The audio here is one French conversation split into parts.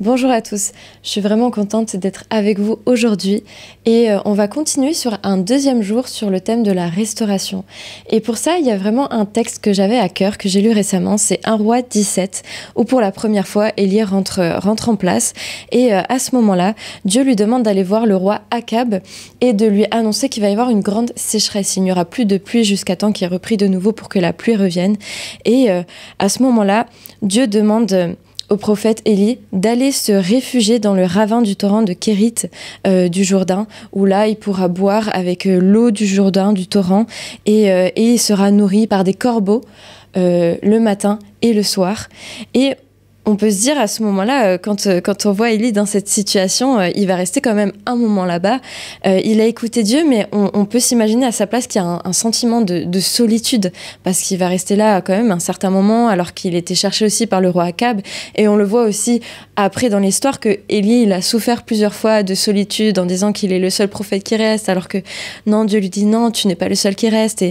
Bonjour à tous, je suis vraiment contente d'être avec vous aujourd'hui et on va continuer sur un deuxième jour sur le thème de la restauration. Et pour ça, il y a vraiment un texte que j'avais à cœur, que j'ai lu récemment, c'est 1 Roi 17, où pour la première fois, Élie rentre en place. Et à ce moment-là, Dieu lui demande d'aller voir le roi Akab et de lui annoncer qu'il va y avoir une grande sécheresse. Il n'y aura plus de pluie jusqu'à temps qu'il y ait repris de nouveau pour que la pluie revienne. Et à ce moment-là, Dieu demande au prophète Élie d'aller se réfugier dans le ravin du torrent de Kérit du Jourdain, où là il pourra boire avec l'eau du Jourdain, du torrent, et il sera nourri par des corbeaux le matin et le soir. Et on peut se dire à ce moment-là, quand on voit Élie dans cette situation, il va rester quand même un moment là-bas. Il a écouté Dieu, mais on peut s'imaginer à sa place qu'il y a un sentiment de solitude, parce qu'il va rester là quand même un certain moment, alors qu'il était cherché aussi par le roi Akab. Et on le voit aussi après dans l'histoire que Élie, il a souffert plusieurs fois de solitude en disant qu'il est le seul prophète qui reste, alors que non, Dieu lui dit non, tu n'es pas le seul qui reste.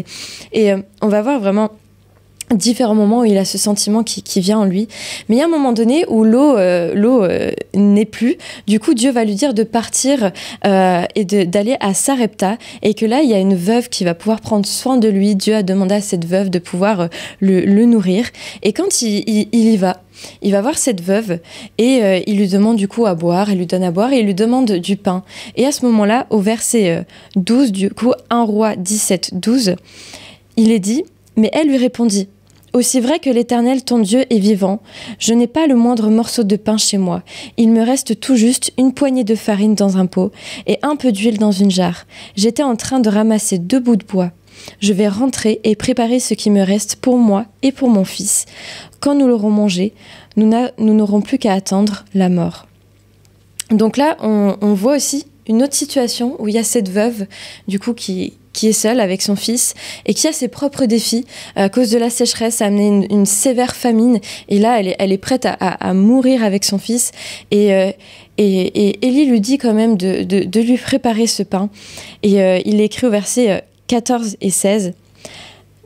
Et on va voir vraiment différents moments où il a ce sentiment qui vient en lui. Mais il y a un moment donné où l'eau n'est plus. Du coup, Dieu va lui dire de partir et d'aller à Sarepta, et que là, il y a une veuve qui va pouvoir prendre soin de lui. Dieu a demandé à cette veuve de pouvoir le nourrir. Et quand il y va, il va voir cette veuve et il lui demande du coup à boire, elle lui donne à boire et il lui demande du pain. Et à ce moment-là, au verset 12, du coup, 1 Roi 17, 12, il est dit, mais elle lui répondit: aussi vrai que l'Éternel ton Dieu est vivant, je n'ai pas le moindre morceau de pain chez moi. Il me reste tout juste une poignée de farine dans un pot et un peu d'huile dans une jarre. J'étais en train de ramasser 2 bouts de bois. Je vais rentrer et préparer ce qui me reste pour moi et pour mon fils. Quand nous l'aurons mangé, nous n'aurons plus qu'à attendre la mort. Donc là, on voit aussi une autre situation où il y a cette veuve, du coup, qui est seule avec son fils et qui a ses propres défis à cause de la sécheresse, a amené une sévère famine. Et là, elle est prête à mourir avec son fils. Et Élie lui dit quand même de lui préparer ce pain. Et il est écrit au verset 14 et 16,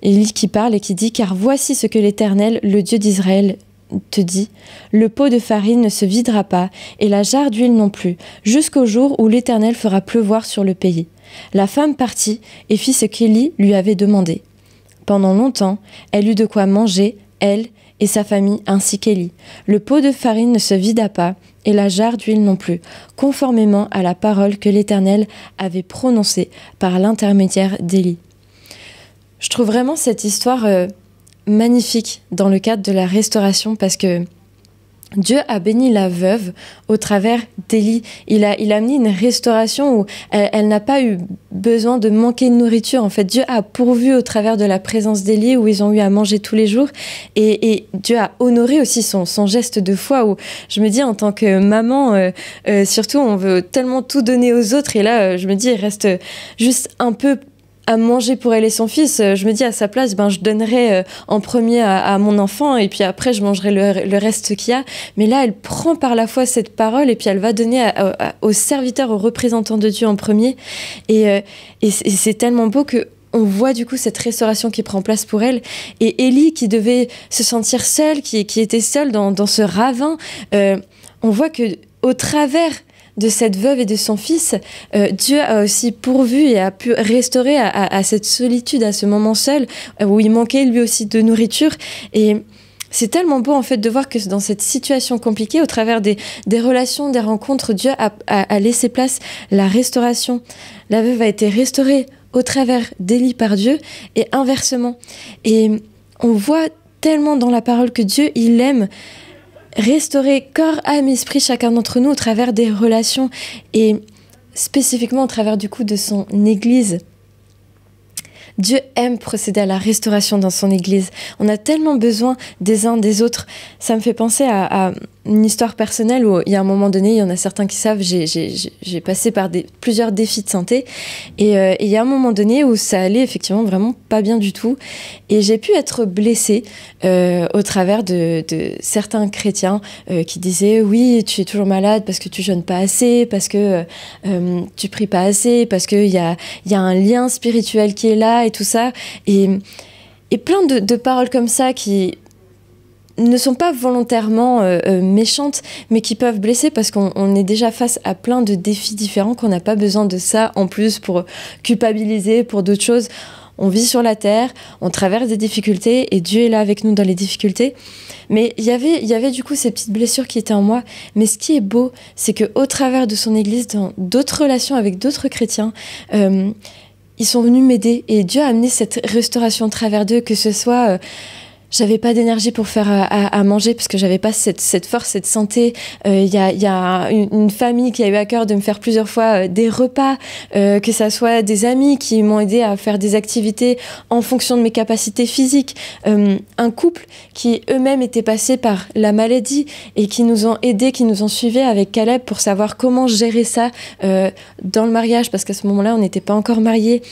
Élie qui parle et qui dit: car voici ce que l'Éternel, le Dieu d'Israël, te dit, le pot de farine ne se videra pas et la jarre d'huile non plus, jusqu'au jour où l'Éternel fera pleuvoir sur le pays. La femme partit et fit ce qu'Élie lui avait demandé. Pendant longtemps, elle eut de quoi manger, elle et sa famille ainsi qu'Élie. Le pot de farine ne se vida pas et la jarre d'huile non plus, conformément à la parole que l'Éternel avait prononcée par l'intermédiaire d'Élie. Je trouve vraiment cette histoire magnifique dans le cadre de la restauration, parce que Dieu a béni la veuve au travers d'Élie. Il a amené une restauration où elle n'a pas eu besoin de manquer de nourriture. En fait, Dieu a pourvu au travers de la présence d'Élie, où ils ont eu à manger tous les jours. Et Dieu a honoré aussi son geste de foi, où je me dis, en tant que maman, surtout, on veut tellement tout donner aux autres. Et là, je me dis, il reste juste un peu à manger pour elle et son fils. Je me dis, à sa place, je donnerais en premier à mon enfant, et puis après je mangerai le reste qu'il y a. Mais là, elle prend par la foi cette parole, et puis elle va donner aux serviteurs, aux représentants de Dieu en premier. Et c'est tellement beau que on voit du coup cette restauration qui prend place pour elle. Et Élie, qui devait se sentir seule, qui était seule dans ce ravin, on voit que au travers de cette veuve et de son fils, Dieu a aussi pourvu et a pu restaurer à cette solitude, à ce moment seul, où il manquait lui aussi de nourriture. Et c'est tellement beau en fait de voir que dans cette situation compliquée, au travers des relations, des rencontres, Dieu a laissé place la restauration. La veuve a été restaurée au travers d'Élie par Dieu, et inversement. Et on voit tellement dans la parole que Dieu, il aime restaurer corps, âme, esprit chacun d'entre nous au travers des relations, et spécifiquement au travers du coup de son Église. Dieu aime procéder à la restauration dans son Église. On a tellement besoin des uns des autres. Ça me fait penser à une histoire personnelle où il y a un moment donné, il y en a certains qui savent, j'ai passé par plusieurs défis de santé, et il y a un moment donné où ça allait effectivement vraiment pas bien du tout, et j'ai pu être blessée au travers de certains chrétiens qui disaient: oui, tu es toujours malade parce que tu jeûnes pas assez, parce que tu pries pas assez, parce qu'il y a un lien spirituel qui est là et tout ça, et plein de paroles comme ça qui ne sont pas volontairement méchantes, mais qui peuvent blesser parce qu'on est déjà face à plein de défis différents, qu'on n'a pas besoin de ça en plus pour culpabiliser, pour d'autres choses. On vit sur la terre, on traverse des difficultés et Dieu est là avec nous dans les difficultés. Mais il y avait du coup ces petites blessures qui étaient en moi. Mais ce qui est beau, c'est qu'au travers de son église, dans d'autres relations avec d'autres chrétiens, ils sont venus m'aider et Dieu a amené cette restauration au travers d'eux, que ce soit... j'avais pas d'énergie pour faire à manger parce que j'avais pas cette force, cette santé. Il y a une famille qui a eu à cœur de me faire plusieurs fois des repas, que ça soit des amis qui m'ont aidé à faire des activités en fonction de mes capacités physiques. Un couple qui eux-mêmes étaient passés par la maladie et qui nous ont aidés, qui nous ont suivis avec Caleb pour savoir comment gérer ça dans le mariage, parce qu'à ce moment-là, on n'était pas encore mariés.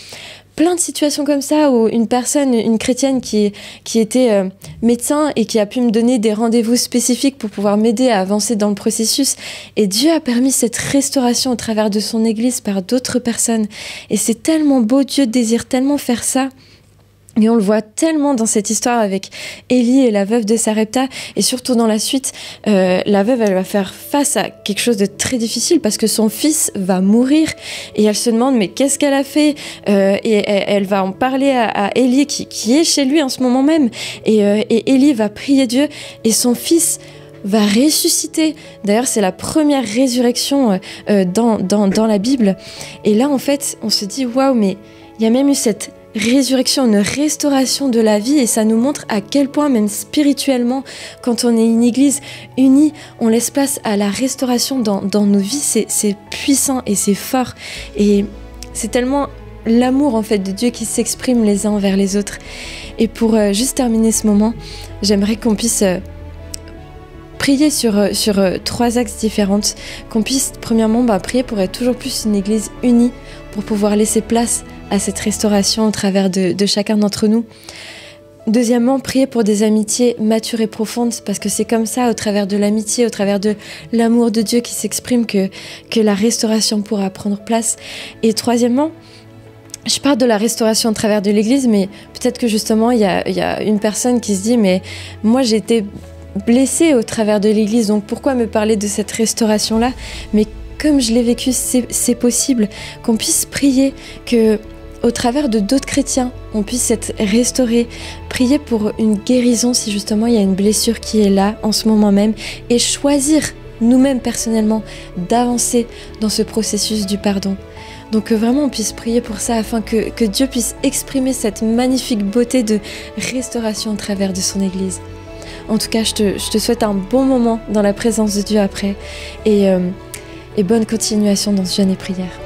Plein de situations comme ça où une personne, une chrétienne qui était médecin et qui a pu me donner des rendez-vous spécifiques pour pouvoir m'aider à avancer dans le processus. Et Dieu a permis cette restauration au travers de son église par d'autres personnes. Et c'est tellement beau, Dieu désire tellement faire ça. Et on le voit tellement dans cette histoire avec Élie et la veuve de Sarepta, et surtout dans la suite, la veuve, elle va faire face à quelque chose de très difficile parce que son fils va mourir et elle se demande mais qu'est-ce qu'elle a fait, et elle va en parler à Élie qui est chez lui en ce moment même, et Élie va prier Dieu et son fils va ressusciter. D'ailleurs, c'est la première résurrection dans la Bible. Et là, en fait, on se dit waouh, mais il y a même eu cette résurrection, une restauration de la vie, et ça nous montre à quel point, même spirituellement, quand on est une église unie, on laisse place à la restauration dans nos vies. C'est puissant et c'est fort, et c'est tellement l'amour en fait de Dieu qui s'exprime les uns envers les autres. Et pour juste terminer ce moment, j'aimerais qu'on puisse prier sur 3 axes différents, qu'on puisse premièrement prier pour être toujours plus une église unie, pour pouvoir laisser place à cette restauration au travers de chacun d'entre nous. Deuxièmement, prier pour des amitiés matures et profondes, parce que c'est comme ça, au travers de l'amitié, au travers de l'amour de Dieu qui s'exprime, que la restauration pourra prendre place. Et troisièmement, je parle de la restauration au travers de l'Église, mais peut-être que justement, il y a une personne qui se dit « mais moi j'ai été blessée au travers de l'Église, donc pourquoi me parler de cette restauration-là » Mais comme je l'ai vécu, c'est possible qu'on puisse prier, que au travers de d'autres chrétiens, on puisse être restauré, prier pour une guérison si justement il y a une blessure qui est là en ce moment même, et choisir nous-mêmes personnellement d'avancer dans ce processus du pardon. Donc que vraiment on puisse prier pour ça, afin que Dieu puisse exprimer cette magnifique beauté de restauration au travers de son Église. En tout cas, je te souhaite un bon moment dans la présence de Dieu après, et bonne continuation dans ce jeûne et prière.